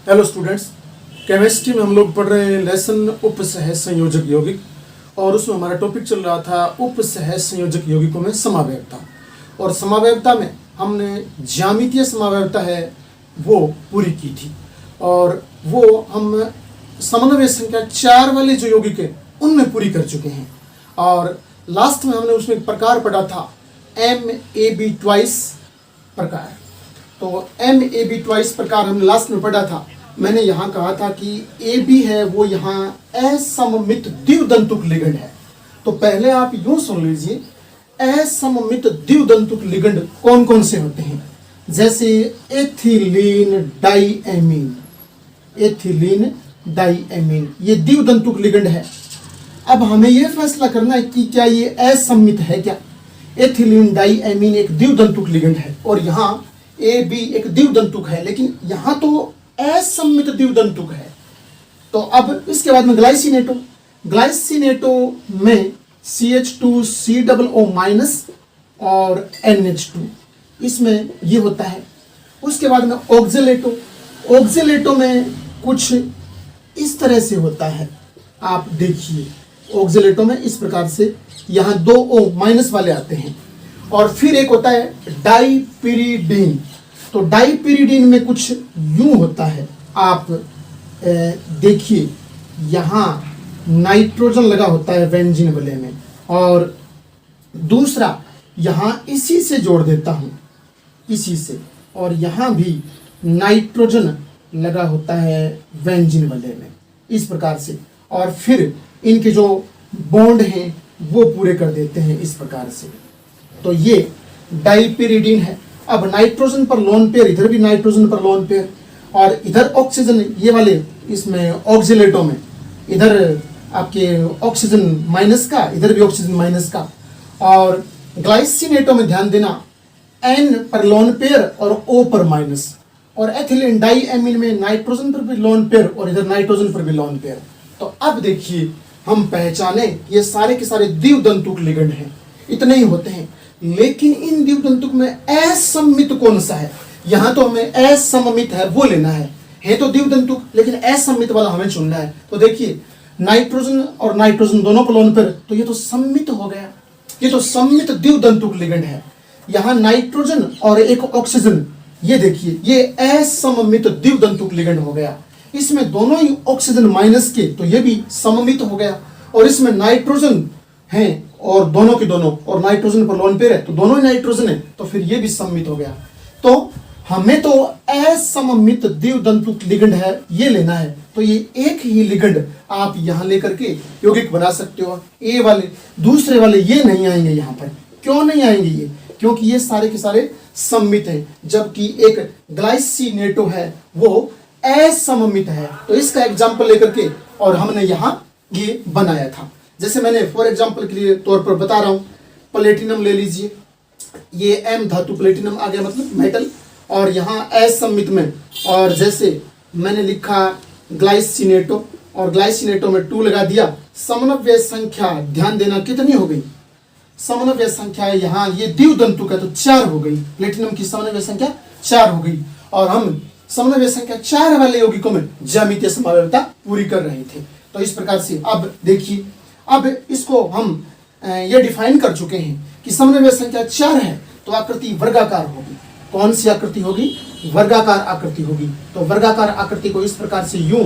Hello students, chemistry में हम लोग पढ़ रहे हैं लेसन उपसहज संयोजक यौगिक और उसमें हमारा टॉपिक चल रहा था उपसहज संयोजक यौगिकों में समावयवता। और समावयवता में हमने ज्यामितीय समावयवता है वो पूरी की थी और वो हम समन्वय संख्या 4 वाले जो यौगिक है उनमें पूरी कर चुके हैं। और लास्ट में हमने उसमें एक प्रकार पढ़ा था MAB ट्वाइस प्रकार। तो MAB ट्वाइस प्रकार हमने लास्ट में पढ़ा था। मैंने यहाँ कहा था कि AB है वो यहाँ असममित द्विदंतुक लिगंड है। तो पहले आप यूं सुन लीजिए, असममित द्विदंतुक लिगंड कौन कौन से होते हैं, जैसे एथिलीन डाइएमीन। एथिलीन डाइएमीन ये द्विदंतुक लिगंड है। अब हमें यह फैसला करना है कि क्या ये असममित है क्या। एथिलीन डाइएमीन एक द्विदंतुक लिगंड है और यहाँ AB एक द्विदंतुक है, लेकिन यहाँ तो असममित द्विदंतुक है। तो अब इसके बाद में ग्लाइसिनेटो। ग्लाइसिनेटो में CH2COO माइनस और NH2 इसमें ये होता है। उसके बाद में ऑक्जेलेटो। ऑक्जेलेटो में कुछ इस तरह से होता है, आप देखिए ऑक्जेलेटो में इस प्रकार से यहाँ 2 O माइनस वाले आते हैं। और फिर एक होता है डाइपिरिडीन। तो डाइपिरिडीन में कुछ यूं होता है, आप देखिए यहाँ नाइट्रोजन लगा होता है बेंजीन वाले में, और दूसरा यहाँ इसी से जोड़ देता हूँ, इसी से, और यहाँ भी नाइट्रोजन लगा होता है बेंजीन वाले में इस प्रकार से। और फिर इनके जो बॉन्ड हैं वो पूरे कर देते हैं इस प्रकार से। तो ये डाइपिरिडीन है। अब नाइट्रोजन पर लोन पेयर, इधर भी नाइट्रोजन पर लोन पेयर, और इधर ऑक्सीजन, ये वाले इसमें ऑक्जेलेटो में इधर आपके ऑक्सीजन माइनस का, इधर भी ऑक्सीजन माइनस का। और ग्लाइसिनेटो में ध्यान देना, N पर लोन पेयर और O पर माइनस। और एथिलीन डाइएमीन में नाइट्रोजन पर भी लोन पेयर और इधर नाइट्रोजन पर भी लोन पेयर। तो अब देखिए हम पहचाने ये सारे के सारे द्विदंतुक लिगंड हैं, इतने ही होते हैं। लेकिन इन द्विदंतुक में असममित कौन सा है, यहाँ तो हमें असममित है वो लेना है तो द्विदंतुक, लेकिन असममित वाला हमें चुनना है। तो देखिए नाइट्रोजन और नाइट्रोजन दोनों पर लोन पेयर, तो ये तो सम्मित हो गया, ये तो सम्मित द्विदंतुक लिगंड है। यहाँ नाइट्रोजन और एक ऑक्सीजन, ये देखिए ये असममित द्विदंतुक लिगंड हो गया। इसमें दोनों ही ऑक्सीजन माइनस के, तो ये भी सममित हो गया। और इसमें नाइट्रोजन हैं और दोनों के दोनों, और नाइट्रोजन पर लोन पेयर है तो दोनों ही नाइट्रोजन है, तो फिर ये भी सम्मित हो गया। तो हमें तो असममित द्विदंतुक लिगंड है ये लेना है। तो ये एक ही लिगंड आप यहाँ लेकर के यौगिक बना सकते हो। ए वाले, दूसरे वाले ये नहीं आएंगे यहाँ पर। क्यों नहीं आएंगे ये? क्योंकि ये सारे के सारे सम्मित हैं, जबकि एक ग्लाइसिनेटो है वो असममित है। तो इसका एग्जाम्पल लेकर के और हमने यहाँ ये बनाया था। जैसे मैंने फॉर एग्जाम्पल के लिए तौर पर बता रहा हूँ, प्लेटिनम ले लीजिए, ये M धातु प्लेटिनम आ गया, मतलब मेटल, और यहाँ असममित में, और जैसे मैंने लिखा ग्लाइसिनेटो और ग्लाइसिनेटो में 2 लगा दिया। समन्वय संख्या ध्यान देना कितनी हो गई, समन्वय संख्या है यहाँ ये द्विदंतुक है तो 4 हो गई। प्लेटिनम की समन्वय संख्या 4 हो गई और हम समन्वय संख्या 4 वाले यौगिकों में ज्यामितीय समावयवता पूरी कर रहे थे। तो इस प्रकार से अब देखिए, अब इसको हम ये डिफाइन कर चुके हैं कि समन्वय संख्या 4 है तो आकृति वर्गाकार होगी। कौन सी आकृति होगी? वर्गाकार आकृति होगी। तो वर्गाकार आकृति को इस प्रकार से यूं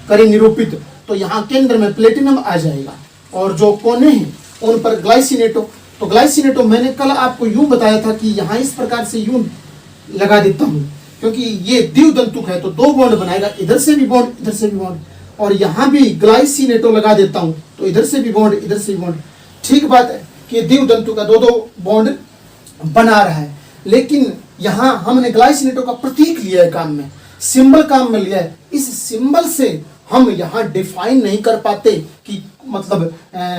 करें निरूपित, तो यहाँ केंद्र में प्लेटिनम आ जाएगा और जो कोने हैं उन पर ग्लाइसिनेटो। तो ग्लाइसिनेटो मैंने कल आपको यूं बताया था कि यहाँ इस प्रकार से यूं लगा देता हूँ, क्योंकि ये द्विदंतुक है तो 2 बॉन्ड बनाएगा, इधर से भी बॉन्ड इधर से भी बॉन्ड, और यहाँ भी ग्लाइसिनेटो लगा देता हूँ तो इधर से भी बॉन्ड इधर से भी बॉन्ड। ठीक बात है कि द्विदंतुक का 2 बॉन्ड बना रहा है, लेकिन यहाँ हमने ग्लाइसिनेटो का प्रतीक लिया है काम में, सिंबल काम में लिया है। इस सिंबल से हम यहाँ डिफाइन नहीं कर पाते कि मतलब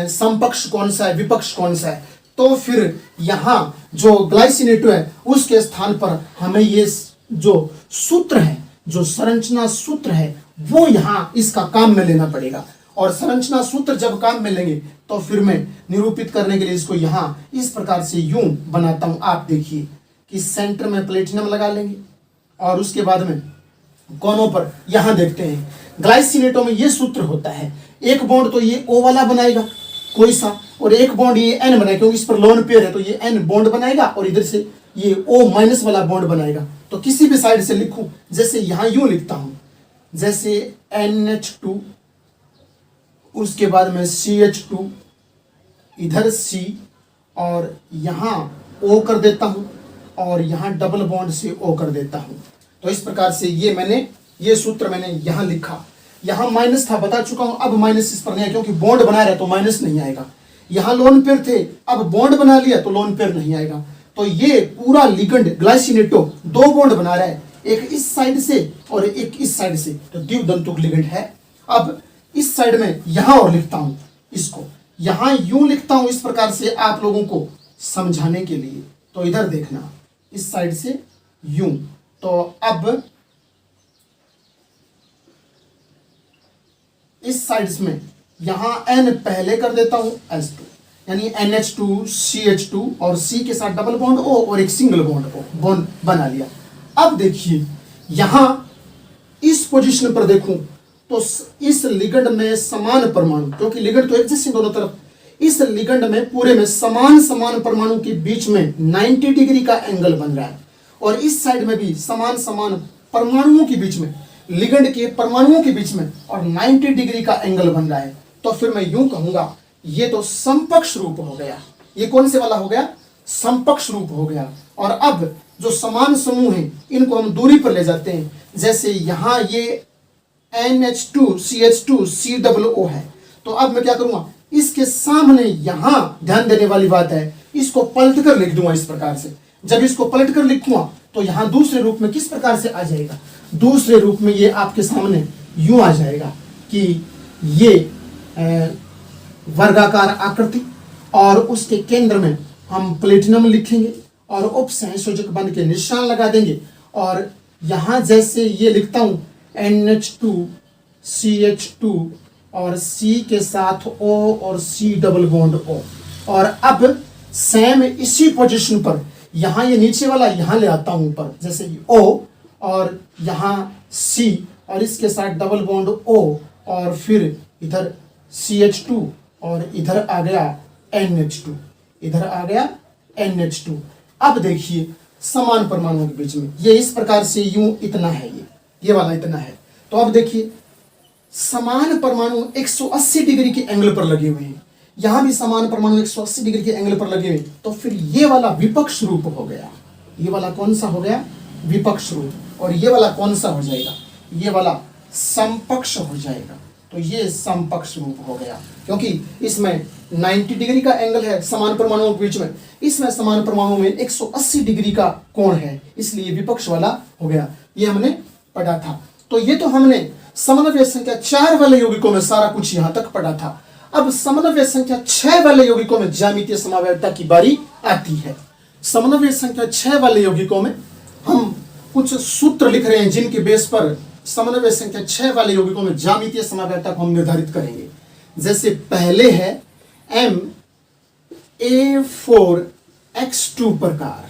समपक्ष कौन सा है, विपक्ष कौन सा है। तो फिर यहाँ जो ग्लाइसिनेटो है उसके स्थान पर हमें ये जो सूत्र है, जो संरचना सूत्र है, वो यहाँ इसका काम में लेना पड़ेगा। और संरचना सूत्र जब काम में लेंगे तो फिर मैं निरूपित करने के लिए इसको यहाँ इस प्रकार से यूं बनाता हूं। आप देखिए कि सेंटर में प्लेटिनम लगा लेंगे और उसके बाद में कोनों पर यहां देखते हैं। ग्लाइसिनेटों में ये सूत्र होता है, एक बॉन्ड तो ये O वाला बनाएगा कोई सा, और एक बॉन्ड ये N बनाएगा, क्योंकि इस पर लोन पेयर है तो ये N बॉन्ड बनाएगा, और इधर से ये O माइनस वाला बॉन्ड बनाएगा। तो किसी भी साइड से लिखूं, जैसे यहां यूं लिखता हूं, जैसे NH2, उसके बाद में CH2, इधर C, और यहां O कर देता हूं, और यहां डबल बॉन्ड से O कर देता हूं। तो इस प्रकार से ये सूत्र मैंने यहां लिखा। यहां माइनस था, बता चुका हूं, अब माइनस इस पर नहीं है, क्योंकि बॉन्ड बना रहा है तो माइनस नहीं आएगा। यहां लोन पेयर थे, अब बॉन्ड बना लिया तो लोन पेयर नहीं आएगा। तो ये पूरा लिगेंड ग्लाइसिनेटो दो बॉन्ड बना रहा है, एक इस साइड से और एक इस साइड से, तो द्विदंतुक लिगेंड है। अब इस साइड में यहां और लिखता हूं, इसको यहां यूं लिखता हूं इस प्रकार से आप लोगों को समझाने के लिए। तो इधर देखना, इस साइड से यूं, तो अब इस साइड्स में यहां N पहले कर देता हूं S2, यानी NH2 CH2 और C के साथ डबल बॉन्ड O और एक सिंगल बॉन्ड O बॉन्ड बना लिया। अब देखिए यहां इस पोजीशन पर देखूं तो इस लिगेंड में समान परमाणु, क्योंकि लिगेंड तो एक जैसे दोनों तरफ, इस लिगेंड में पूरे में समान परमाणु के बीच में 90 डिग्री का एंगल बन रहा है, और इस साइड में भी समान परमाणुओं के बीच में, लिगेंड के परमाणुओं के बीच में और 90 डिग्री का एंगल बन रहा है। तो फिर मैं यूं कहूंगा ये तो समपक्ष रूप हो गया। ये कौन से वाला हो गया? समपक्ष रूप हो गया। और अब जो समान समूह हैं इनको हम दूरी पर ले जाते हैं। जैसे यहां ये NH2 CH2 COO है, तो अब मैं क्या करूंगा, इसके सामने यहां ध्यान देने वाली बात है, इसको पलट कर लिख दूंगा इस प्रकार से। जब इसको पलट कर लिखूंगा तो यहां दूसरे रूप में किस प्रकार से आ जाएगा? दूसरे रूप में ये आपके सामने यूं आ जाएगा कि ये वर्गाकार आकृति, और उसके केंद्र में हम प्लेटिनम लिखेंगे और उपसहसंयोजक बंध के निशान लगा देंगे। और यहां जैसे ये लिखता हूं NH2 CH2 और C के साथ O और C डबल बॉन्ड O, और अब सेम इसी पोजीशन पर यहां ये नीचे वाला यहां ले आता हूं ऊपर, जैसे O और यहां C और इसके साथ डबल बॉन्ड O, और फिर इधर CH2 और इधर आ गया NH2, इधर आ गया NH2। अब देखिए समान परमाणुओं के बीच में ये इस प्रकार से यूं इतना है, ये वाला इतना है। तो अब देखिए समान परमाणु 180 डिग्री के एंगल पर लगे हुए हैं, यहां भी समान परमाणु 180 डिग्री के एंगल पर लगे हुए, तो फिर ये वाला विपक्ष रूप हो गया। ये वाला कौन सा हो गया? विपक्ष रूप। और ये वाला कौन सा हो जाएगा? ये वाला समपक्ष हो जाएगा। तो ये समपक्ष रूप हो गया, क्योंकि इसमें 90 डिग्री का एंगल है समान परमाणुओं के बीच में, इसमें समान परमाणुओं में 180 डिग्री का कोण है, इसलिए विपक्ष वाला हो गया। ये हमने पढ़ा था। तो ये तो हमने समन्वय संख्या 4 वाले यौगिकों में सारा कुछ यहां तक पढ़ा था। अब समन्वय संख्या 6 वाले यौगिकों में ज्यामितीय समवायता की बारी आती है। समन्वय संख्या 6 वाले यौगिकों में हम कुछ सूत्र लिख रहे हैं जिनके बेस पर समन्वय संख्या 6 वाले यौगिकों में ज्यामितीय समवायता को हम निर्धारित करेंगे। जैसे पहले है MA4X2 प्रकार,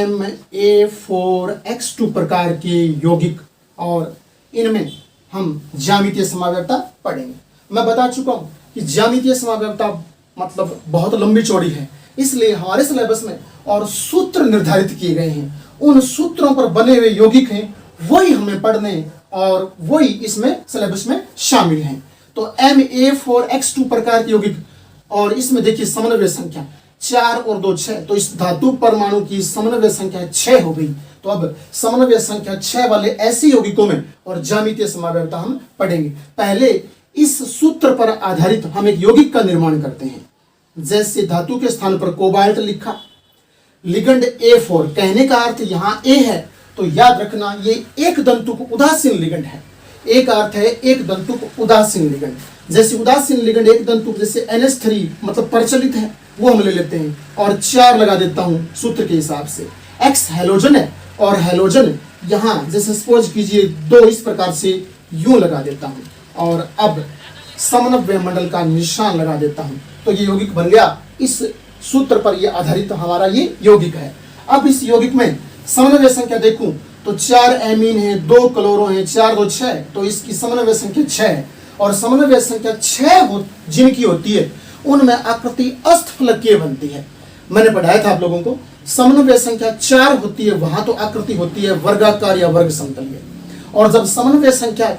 MA4X2 प्रकार के यौगिक, और इनमें हम ज्यामितीय समवायता पढ़ेंगे। मैं बता चुका हूं कि ज्यामितीय समवायता मतलब बहुत लंबी चौड़ी है, इसलिए हमारे सिलेबस में और सूत्र निर्धारित किए गए हैं, उन सूत्रों पर बने हुए यौगिक हैं, वही हमें पढ़ने और वही इसमें सिलेबस में शामिल हैं। तो MA4X2 प्रकार के यौगिक, और इसमें देखिए समन्वय संख्या 4 और 2 6, तो इस धातु परमाणु की समन्वय संख्या 6 हो गई। तो अब समन्वय संख्या 6 वाले ऐसे यौगिकों में और ज्यामितीय समवायता हम पढ़ेंगे। पहले इस सूत्र पर आधारित हम एक यौगिक का निर्माण करते हैं। जैसे धातु के स्थान पर कोबाल्ट लिखा, लिगेंड A4, कहने का अर्थ यहां A है, तो याद रखना ये एक दंतुक उदासीन लिगेंड है। एक अर्थ है एक दंतुक उदासीन लिगेंड। जैसे उदासीन लिगेंड एक दंतुक, जैसे NH3 मतलब प्रचलित है, वो हम ले लेते हैं और 4 लगा देता हूं सूत्र के हिसाब से। X हैलोजन है, और हैलोजन यहां जैसे सपोज कीजिए 2 इस प्रकार से यूं लगा देता हूं, और अब समन्वय मंडल का निशान लगा देता हूं। तो ये यौगिक बन गया। इस सूत्र पर ये आधारित हमारा ये यौगिक है। अब इस यौगिक में समन्वय संख्या देखूं तो 4 एमीन है, 2 क्लोरो है, 4 2 6, तो इसकी समन्वय संख्या 6 है। और समन्वय संख्या 6 जिनकी होती है उनमें आकृति अष्टफलकीय बनती है। मैंने पढ़ाया था आप लोगों को, समन्वय संख्या 4 होती है वहां तो आकृति होती है वर्गाकार या वर्ग समतलीय, और जब समन्वय संख्या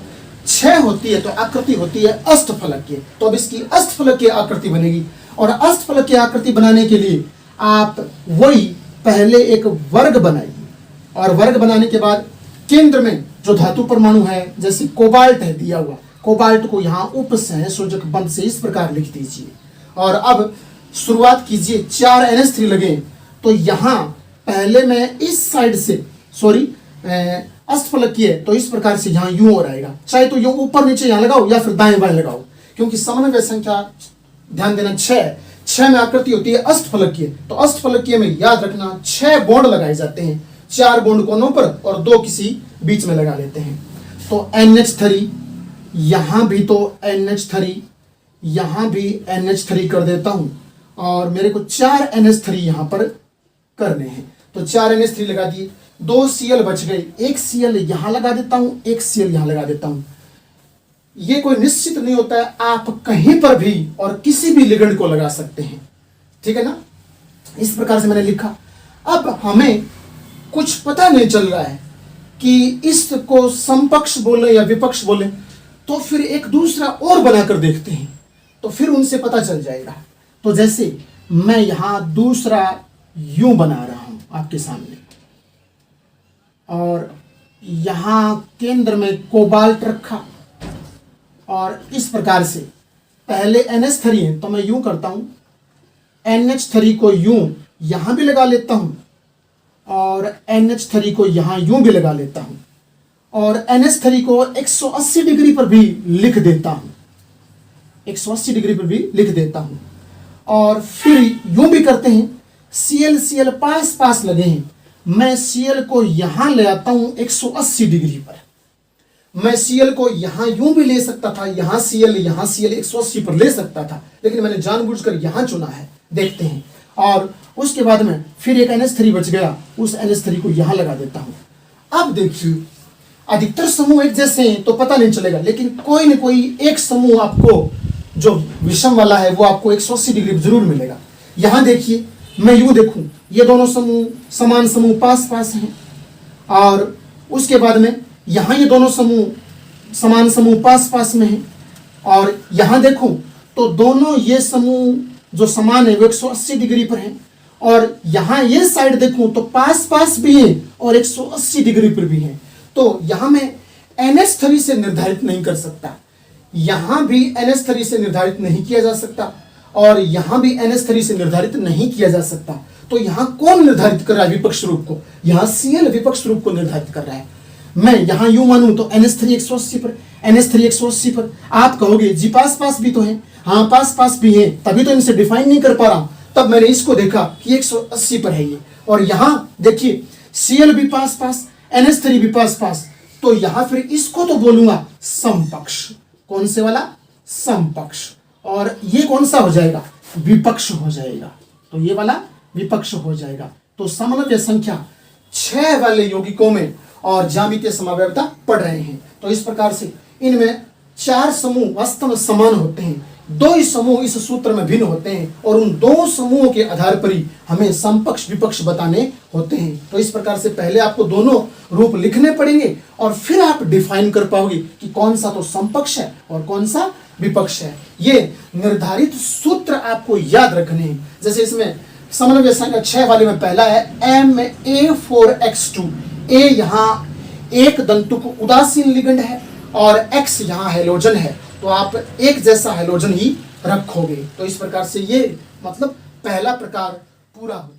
6 होती है तो आकृति होती है अष्टफलकीय। तो अब इसकी अष्टफलकीय आकृति बनेगी, और अष्टफलकीय आकृति बनाने के लिए आप वही पहले एक वर्ग बनाइए, और वर्ग बनाने के बाद केंद्र में जो धातु परमाणु है, जैसे कोबाल्ट है दिया हुआ, कोबाल्ट को यहाँ उपसहसंयोजक बंध से इस प्रकार लिख दीजिए। और अब शुरुआत कीजिए, 4 NH3 लगे, तो यहाँ पहले मैं इस साइड से अष्टफलकीय, तो इस प्रकार से यहाँ यूं हो रहेगा, चाहे तो यूं ऊपर नीचे यहाँ लगाओ या फिर दाएं बाएं लगाओ, क्योंकि समन्वय संख्या ध्यान देना 6 में आकृति होती है अष्टफलकीय। तो अष्टफलकीय में याद रखना 6 बॉन्ड लगाए जाते हैं, 4 बॉन्ड कोनों पर और 2 किसी बीच में लगा लेते हैं। तो NH3 यहाँ भी, तो NH3 यहाँ भी NH3 कर देता हूं, और मेरे को 4 NH3 यहाँ पर करने हैं। तो 4 NH3 लगा दिए, 2 Cl बच गए, 1 Cl यहाँ लगा देता हूं, 1 Cl यहाँ लगा देता हूं। ये कोई निश्चित नहीं होता है, आप कहीं पर भी और किसी भी लिगेंड को लगा सकते हैं, ठीक है ना। इस प्रकार से मैंने लिखा। अब हमें कुछ पता नहीं चल रहा है कि इसको समपक्ष बोले या विपक्ष बोले, तो फिर एक दूसरा और बनाकर देखते हैं, तो फिर उनसे पता चल जाएगा। तो जैसे मैं यहां दूसरा यूं बना रहा हूं आपके सामने, और यहां केंद्र में कोबाल्ट रखा, और इस प्रकार से पहले NH3 है तो मैं यूं करता हूं, NH3 को यूं यहां भी लगा लेता हूं, और NH3 को यहां यूं भी लगा लेता हूं, और NH3 को 180 डिग्री पर भी लिख देता हूं, 180 डिग्री पर भी लिख देता हूं। और फिर यूं भी करते हैं, Cl पास पास लगे हैं, मैं Cl को यहां ले आता हूं 180 डिग्री पर। मैं Cl को यहां यूं भी ले सकता था, यहां Cl 180 पर ले सकता था, लेकिन मैंने जानबूझकर यहां चुना है। देखते हैं, और उसके बाद में फिर एक NH3 बच गया, उस NH3 को यहां लगा देता हूं। अब देखिए, अधिकतर समूह एक जैसे हैं तो पता नहीं चलेगा, लेकिन कोई न कोई एक समूह आपको जो विषम वाला है वो आपको 180 डिग्री जरूर मिलेगा। यहां देखिए, मैं यूं देखूं, ये दोनों समूह समान समूह पास पास हैं, और उसके बाद में यहां ये दोनों समूह समान समूह पास पास में हैं, और यहां देखूं तो दोनों ये समूह जो समान है वो 180 डिग्री पर हैं, और यहां ये साइड देखूं तो पास पास भी है और 180 डिग्री पर भी है। तो यहां मैं NH3 से निर्धारित नहीं कर सकता, यहां भी NH3 से निर्धारित नहीं किया जा सकता, और यहां भी NH3 से निर्धारित नहीं किया जा सकता। तो यहां कौन निर्धारित कर रहा है विपक्ष रूप को? यहां Cl विपक्ष रूप को निर्धारित कर रहा है। मैं यहां यूं मानूं तो NH3 180 पर, NH3 180 पर। आप कहोगे जी पास पास भी तो है, हाँ पास पास भी है, तभी तो इनसे डिफाइन नहीं कर पा रहा हूं। तब मैंने इसको देखा कि 180 पर है ये, और यहां देखिए Cl भी पास पास, NH3 भी पास पास, तो यहां फिर इसको तो बोलूंगा समपक्ष। कौन से वाला? समपक्ष। और ये कौन सा हो जाएगा? विपक्ष हो जाएगा। तो ये वाला विपक्ष हो जाएगा। तो समन्वय संख्या 6 वाले यौगिकों में और ज्यामितीय समवायता पढ़ रहे हैं। तो इस प्रकार से इनमें 4 समूह वास्तव में समान होते हैं, 2 ही समूह इस सूत्र में भिन्न होते हैं, और उन 2 समूहों के आधार पर ही हमें समपक्ष विपक्ष बताने होते हैं। तो इस प्रकार से पहले आपको दोनों रूप लिखने पड़ेंगे, और फिर आप डिफाइन कर पाओगे कि कौन सा तो समपक्ष है और कौन सा विपक्ष है। ये निर्धारित सूत्र आपको याद रखने हैं। जैसे इसमें समन्वय संख्या 6 वाले में पहला है Ma4X2। A यहाँ एक दंतुक उदासीन लिगेंड है और X यहाँ हैलोजन है, तो आप एक जैसा हैलोजन ही रखोगे। तो इस प्रकार से ये मतलब पहला प्रकार पूरा होता है।